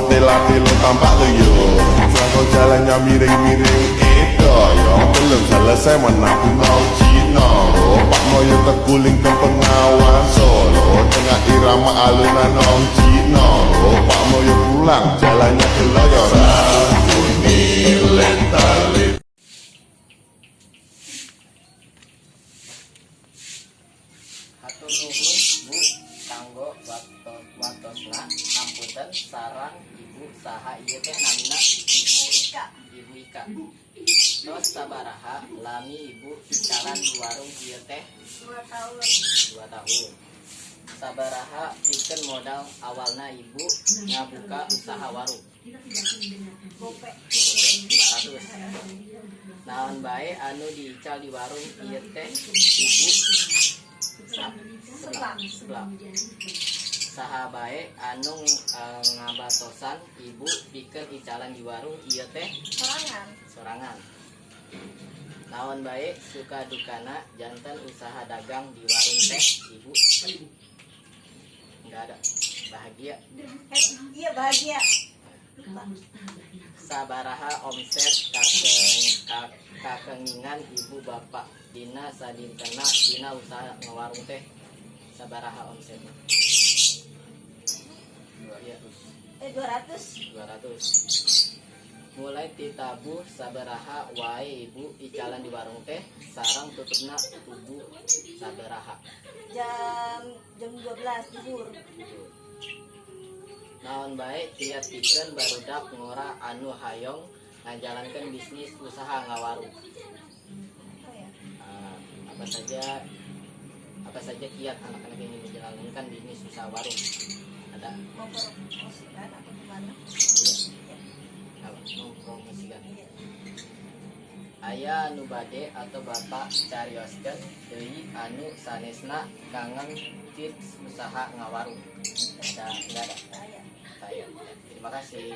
tela-telo tampak loyo. Sangko jalannya miring-miring itu yang belum selesai menapu mau Cino. Pak Moyo terguling ke pengawan Solo tengah irama alunan Om Cino. Pak Moyo pulang jalannya keloyoran. Kuning lentalit. Hatur nuhun Bu kanggo watosna ampunten sarang Ibu saha ieu teh namina Ibu Ika. Tos sabaraha lami Ibu jalan di warung ieu teh 2 tahun. 2 tahun. Sabaraha pikeun modal awalna Ibu ngabuka usaha warung. Gope. 500. Naon bae anu diical di warung ieu teh Ibu sebelah. Saha bae anu ngabatosan Ibu pikeun icalan di warung ieu teh sorangan. Naon bae suka dukana janten usaha dagang di warung teh Ibu enggak ada bahagia. Iya bahagia. Sabaraha omset kakengingan Ibu Bapak dina sadintena dina usaha ngawarung teh sabaraha omsetna? 200. Mulai ditabuh sabaraha wae Ibu icalan di warung teh sarang tutupna tubuh sabaraha? Jam 12 libur. Naon bae tiap pikeun barudak ngora anu hayong ngajalankeun bisnis usaha ngawarung. Oh ya. Apa saja kiat anak-anak yang menjalankan bisnis usaha warung? Ada? Mau promosikan atau gimana? Iya. Kalau mau promosikan. Aya anu bade atau Bapak carioskeun deui anu sanesna kangen tips usaha ngawarung? Enggak ada. Saya. Terima kasih.